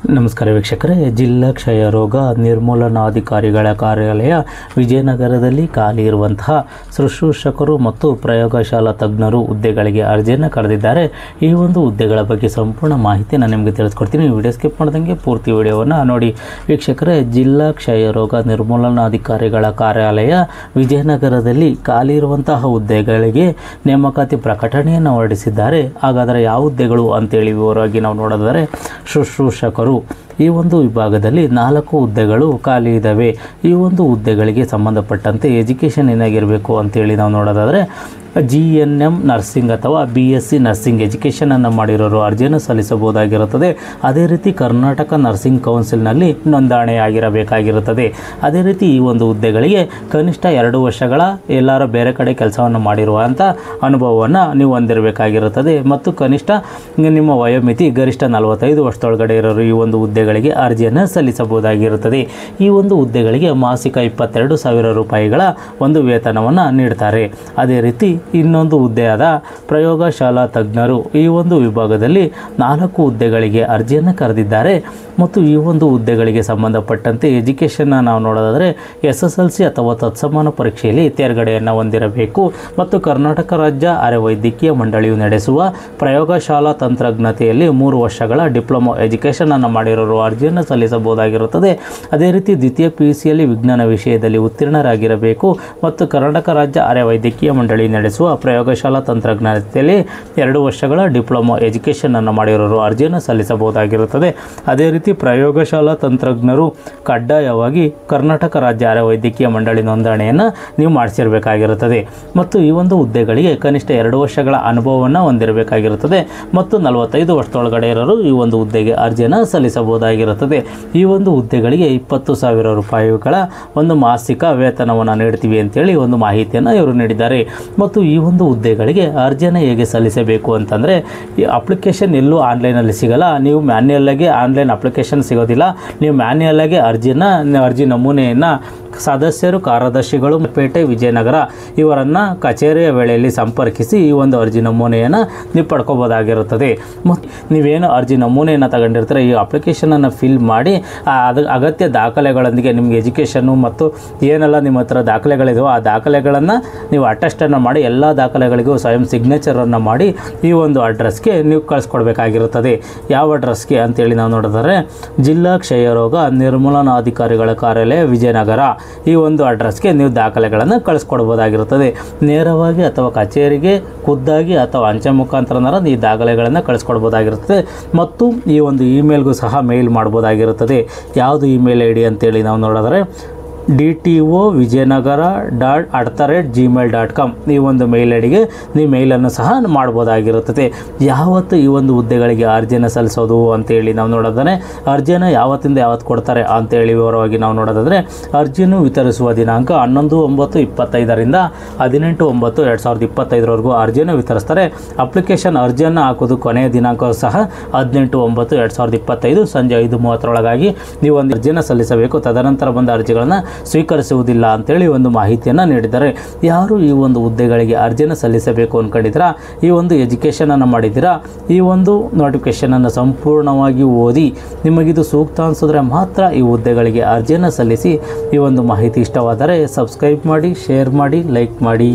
ನಮಸ್ಕಾರ ವೀಕ್ಷಕರೇ, ಜಿಲ್ಲಾ ಕ್ಷಯ ರೋಗ ನಿರ್ಮೂಲನಾಧಿಕಾರಿಗಳ ಕಾರ್ಯಾಲಯ ವಿಜಯನಗರದಲ್ಲಿ ಖಾಲಿ ಇರುವಂತಹ ಶುಶ್ರೂಷಕರು ಮತ್ತು ಪ್ರಯೋಗಶಾಲಾ ತಜ್ಞರು ಹುದ್ದೆಗಳಿಗೆ ಅರ್ಜಿಯನ್ನು ಕರೆದಿದ್ದಾರೆ. ಈ ಒಂದು ಹುದ್ದೆಗಳ ಬಗ್ಗೆ ಸಂಪೂರ್ಣ ಮಾಹಿತಿ ನಾನು ನಿಮಗೆ ತಿಳಿಸ್ಕೊಡ್ತೀನಿ. ವಿಡಿಯೋ ಸ್ಕಿಪ್ ಮಾಡ್ದಂಗೆ ಪೂರ್ತಿ ವಿಡಿಯೋವನ್ನು ನೋಡಿ. ವೀಕ್ಷಕರೇ, ಜಿಲ್ಲಾ ಕ್ಷಯ ರೋಗ ನಿರ್ಮೂಲನಾಧಿಕಾರಿಗಳ ಕಾರ್ಯಾಲಯ ವಿಜಯನಗರದಲ್ಲಿ ಖಾಲಿ ಇರುವಂತಹ ಹುದ್ದೆಗಳಿಗೆ ನೇಮಕಾತಿ ಪ್ರಕಟಣೆಯನ್ನು ಹೊರಡಿಸಿದ್ದಾರೆ. ಹಾಗಾದರೆ ಯಾವ ಹುದ್ದೆಗಳು ಅಂತೇಳಿ ವಿವರವಾಗಿ ನಾವು ನೋಡಿದರೆ, ಶುಶ್ರೂಷಕರು ಈ ಒಂದು ವಿಭಾಗದಲ್ಲಿ 4 ಹುದ್ದೆಗಳು ಖಾಲಿ ಇದ್ದಾವೆ. ಈ ಒಂದು ಹುದ್ದೆಗಳಿಗೆ ಸಂಬಂಧಪಟ್ಟಂತೆ ಎಜುಕೇಷನ್ ಏನಾಗಿರಬೇಕು ಅಂತೇಳಿ ನಾವು ನೋಡೋದಾದರೆ GNM ನರ್ಸಿಂಗ್ ಅಥವಾ BSc ನರ್ಸಿಂಗ್ ಎಜುಕೇಷನನ್ನು ಮಾಡಿರೋರು ಅರ್ಜಿಯನ್ನು ಸಲ್ಲಿಸಬಹುದಾಗಿರುತ್ತದೆ. ಅದೇ ರೀತಿ ಕರ್ನಾಟಕ ನರ್ಸಿಂಗ್ ಕೌನ್ಸಿಲ್ನಲ್ಲಿ ನೋಂದಣಿಯಾಗಿರಬೇಕಾಗಿರುತ್ತದೆ. ಅದೇ ರೀತಿ ಈ ಒಂದು ಹುದ್ದೆಗಳಿಗೆ ಕನಿಷ್ಠ 2 ವರ್ಷಗಳ ಎಲ್ಲರ ಬೇರೆ ಕಡೆ ಕೆಲಸವನ್ನು ಮಾಡಿರುವಂಥ ಅನುಭವವನ್ನು ನೀವು ಹೊಂದಿರಬೇಕಾಗಿರುತ್ತದೆ. ಮತ್ತು ಕನಿಷ್ಠ ನಿಮ್ಮ ವಯೋಮಿತಿ ಗರಿಷ್ಠ 45 ವರ್ಷದೊಳಗಡೆ ಇರೋರು ಈ ಒಂದು ಹುದ್ದೆಗಳಿಗೆ ಅರ್ಜಿಯನ್ನು ಸಲ್ಲಿಸಬಹುದಾಗಿರುತ್ತದೆ. ಈ ಒಂದು ಹುದ್ದೆಗಳಿಗೆ ಮಾಸಿಕ 22,000 ರೂಪಾಯಿಗಳ ಒಂದು ವೇತನವನ್ನು ನೀಡ್ತಾರೆ. ಅದೇ ರೀತಿ ಇನ್ನೊಂದು ಹುದ್ದೆಯಾದ ಪ್ರಯೋಗಶಾಲಾ ತಜ್ಞರು ಈ ಒಂದು ವಿಭಾಗದಲ್ಲಿ 4 ಹುದ್ದೆಗಳಿಗೆ ಅರ್ಜಿಯನ್ನು ಕರೆದಿದ್ದಾರೆ. ಮತ್ತು ಈ ಒಂದು ಹುದ್ದೆಗಳಿಗೆ ಸಂಬಂಧಪಟ್ಟಂತೆ ಎಜುಕೇಷನ್ನ ನಾವು ನೋಡೋದಾದರೆ SSLC ಅಥವಾ ತತ್ಸಮಾನ ಪರೀಕ್ಷೆಯಲ್ಲಿ ತೇರ್ಗಡೆಯನ್ನು ಹೊಂದಿರಬೇಕು. ಮತ್ತು ಕರ್ನಾಟಕ ರಾಜ್ಯ ಅರೆವೈದ್ಯಕೀಯ ಮಂಡಳಿಯು ನಡೆಸುವ ಪ್ರಯೋಗಶಾಲಾ ತಂತ್ರಜ್ಞತೆಯಲ್ಲಿ 3 ವರ್ಷಗಳ ಡಿಪ್ಲೊಮಾ ಎಜುಕೇಷನನ್ನು ಮಾಡಿರೋರು ಅರ್ಜಿಯನ್ನು ಸಲ್ಲಿಸಬಹುದಾಗಿರುತ್ತದೆ. ಅದೇ ರೀತಿ ದ್ವಿತೀಯ PUCಯಲ್ಲಿ ವಿಜ್ಞಾನ ವಿಷಯದಲ್ಲಿ ಉತ್ತೀರ್ಣರಾಗಿರಬೇಕು. ಮತ್ತು ಕರ್ನಾಟಕ ರಾಜ್ಯ ಅರೆವೈದ್ಯಕೀಯ ಮಂಡಳಿ ನಡೆಸುವ ಪ್ರಯೋಗಶಾಲಾ ತಂತ್ರಜ್ಞತೆಯಲ್ಲಿ 2 ವರ್ಷಗಳ ಡಿಪ್ಲೊಮಾ ಎಜುಕೇಷನನ್ನು ಮಾಡಿರೋರು ಅರ್ಜಿಯನ್ನು ಸಲ್ಲಿಸಬಹುದಾಗಿರುತ್ತದೆ. ಅದೇ ರೀತಿ ಪ್ರಯೋಗಶಾಲಾ ತಂತ್ರಜ್ಞರು ಕಡ್ಡಾಯವಾಗಿ ಕರ್ನಾಟಕ ರಾಜ್ಯ ಅರೆವೈದ್ಯಕೀಯ ಮಂಡಳಿ ನೋಂದಣಿಯನ್ನು ನೀವು ಮಾಡಿಸಿರಬೇಕಾಗಿರುತ್ತದೆ. ಮತ್ತು ಈ ಒಂದು ಹುದ್ದೆಗಳಿಗೆ ಕನಿಷ್ಠ 2 ವರ್ಷಗಳ ಅನುಭವವನ್ನು ಹೊಂದಿರಬೇಕಾಗಿರುತ್ತದೆ. ಮತ್ತು 45 ವರ್ಷದೊಳಗಡೆ ಇರೋರು ಈ ಒಂದು ಹುದ್ದೆಗೆ ಅರ್ಜಿಯನ್ನು ಸಲ್ಲಿಸಬಹುದಾಗಿರುತ್ತದೆ. ಈ ಒಂದು ಹುದ್ದೆಗಳಿಗೆ 20,000 ರೂಪಾಯಿಗಳ ಒಂದು ಮಾಸಿಕ ವೇತನವನ್ನು ನೀಡ್ತೀವಿ ಅಂತೇಳಿ ಒಂದು ಮಾಹಿತಿಯನ್ನು ಇವರು ನೀಡಿದ್ದಾರೆ. ಮತ್ತು ಈ ಒಂದು ಹುದ್ದೆಗಳಿಗೆ ಅರ್ಜಿಯನ್ನು ಹೇಗೆ ಸಲ್ಲಿಸಬೇಕು ಅಂತಂದರೆ, ಈ ಅಪ್ಲಿಕೇಶನ್ ಎಲ್ಲೂ ಆನ್ಲೈನಲ್ಲಿ ಸಿಗಲ್ಲ. ನೀವು ಮ್ಯಾನ್ಯಲ್ಲಾಗಿ ಆನ್ಲೈನ್ ಅಪ್ಲಿಕೇಶನ್ ಸಿಗೋದಿಲ್ಲ. ನೀವು ಮ್ಯಾನ್ಯಲ್ಲಾಗಿ ಅರ್ಜಿ ನಮೂನೆಯನ್ನು ಸದಸ್ಯರು, ಕಾರ್ಯದರ್ಶಿಗಳು ಪೇಟೆ ವಿಜಯನಗರ ಇವರನ್ನು ಕಚೇರಿಯ ವೇಳೆಯಲ್ಲಿ ಸಂಪರ್ಕಿಸಿ ಈ ಒಂದು ಅರ್ಜಿ ನಮೂನೆಯನ್ನು ನೀವು ಪಡ್ಕೋಬೋದಾಗಿರುತ್ತದೆ. ಮತ್ತು ನೀವೇನು ಅರ್ಜಿ ನಮೂನೆಯನ್ನು ತಗೊಂಡಿರ್ತೀರ ಈ ಅಪ್ಲಿಕೇಶನನ್ನು ಫಿಲ್ ಮಾಡಿ ಅಗತ್ಯ ದಾಖಲೆಗಳೊಂದಿಗೆ ನಿಮಗೆ ಎಜುಕೇಷನ್ನು ಮತ್ತು ಏನೆಲ್ಲ ನಿಮ್ಮ ಹತ್ರ ದಾಖಲೆಗಳಿದೆಯೋ ಆ ದಾಖಲೆಗಳನ್ನು ನೀವು ಅಟೆಸ್ಟನ್ನು ಮಾಡಿ ಎಲ್ಲ ದಾಖಲೆಗಳಿಗೂ ಸ್ವಯಂ ಸಿಗ್ನೇಚರನ್ನು ಮಾಡಿ ಈ ಒಂದು ಅಡ್ರೆಸ್ಗೆ ನೀವು ಕಳಿಸ್ಕೊಡ್ಬೇಕಾಗಿರುತ್ತದೆ. ಯಾವ ಅಡ್ರೆಸ್ಗೆ ಅಂತೇಳಿ ನಾವು ನೋಡಿದರೆ, ಜಿಲ್ಲಾ ಕ್ಷಯ ರೋಗ ನಿರ್ಮೂಲನಾಧಿಕಾರಿಗಳ ಕಾರ್ಯಾಲಯ ವಿಜಯನಗರ ಈ ಒಂದು ಅಡ್ರೆಸ್ಗೆ ನೀವು ದಾಖಲೆಗಳನ್ನು ಕಳಿಸ್ಕೊಡ್ಬೋದಾಗಿರುತ್ತದೆ. ನೇರವಾಗಿ ಅಥವಾ ಕಚೇರಿಗೆ ಖುದ್ದಾಗಿ ಅಥವಾ ಅಂಚೆ ಮುಖಾಂತರ ಈ ದಾಖಲೆಗಳನ್ನು ಕಳಿಸ್ಕೊಡ್ಬೋದಾಗಿರುತ್ತದೆ. ಮತ್ತು ಈ ಒಂದು ಇಮೇಲ್ಗೂ ಸಹ ಮೇಲ್ ಮಾಡ್ಬೋದಾಗಿರುತ್ತದೆ. ಯಾವುದು ಇಮೇಲ್ ID ಅಂತೇಳಿ ನಾವು ನೋಡಿದರೆ dtovijayanagar.@gmail.com ಈ ಒಂದು ಮೇಲ್ ಐಡಿಗೆ ನೀವು ಮೇಲನ್ನು ಸಹ ಮಾಡ್ಬೋದಾಗಿರುತ್ತದೆ. ಯಾವತ್ತು ಈ ಒಂದು ಹುದ್ದೆಗಳಿಗೆ ಅರ್ಜಿಯನ್ನು ಸಲ್ಲಿಸೋದು ಅಂತೇಳಿ ನಾವು ನೋಡೋದಾದರೆ, ಅರ್ಜಿಯನ್ನು ಯಾವತ್ತಿಂದ ಯಾವತ್ತು ಕೊಡ್ತಾರೆ ಅಂತೇಳಿ ವಿವರವಾಗಿ ನಾವು ನೋಡೋದಾದರೆ, ಅರ್ಜಿಯನ್ನು ವಿತರಿಸುವ ದಿನಾಂಕ 11/9/25ರಿಂದ 18/9/2025 ಅರ್ಜಿಯನ್ನು ವಿತರಿಸ್ತಾರೆ. ಅಪ್ಲಿಕೇಶನ್ ಅರ್ಜಿಯನ್ನು ಹಾಕೋದು ಕೊನೆಯ ದಿನಾಂಕ ಸಹ 18/9/2025 ಸಂಜೆ 5:30 ನೀವು ಒಂದು ಅರ್ಜಿಯನ್ನು ಸಲ್ಲಿಸಬೇಕು. ತದನಂತರ ಬಂದ ಅರ್ಜಿಗಳನ್ನು ಸ್ವೀಕರಿಸುವುದಿಲ್ಲ ಅಂತೇಳಿ ಒಂದು ಮಾಹಿತಿಯನ್ನು ನೀಡಿದ್ದಾರೆ. ಯಾರು ಈ ಒಂದು ಹುದ್ದೆಗಳಿಗೆ ಅರ್ಜಿಯನ್ನು ಸಲ್ಲಿಸಬೇಕು ಅಂದ್ಕೊಂಡಿದ್ದೀರಾ, ಈ ಒಂದು ಎಜುಕೇಷನನ್ನು ಮಾಡಿದ್ದೀರಾ, ಈ ಒಂದು ನೋಟಿಫಿಕೇಷನನ್ನು ಸಂಪೂರ್ಣವಾಗಿ ಓದಿ ನಿಮಗಿದು ಸೂಕ್ತ ಅನಿಸಿದ್ರೆ ಮಾತ್ರ ಈ ಹುದ್ದೆಗಳಿಗೆ ಅರ್ಜಿಯನ್ನು ಸಲ್ಲಿಸಿ. ಈ ಒಂದು ಮಾಹಿತಿ ಇಷ್ಟವಾದರೆ ಸಬ್ಸ್ಕ್ರೈಬ್ ಮಾಡಿ, ಶೇರ್ ಮಾಡಿ, ಲೈಕ್ ಮಾಡಿ.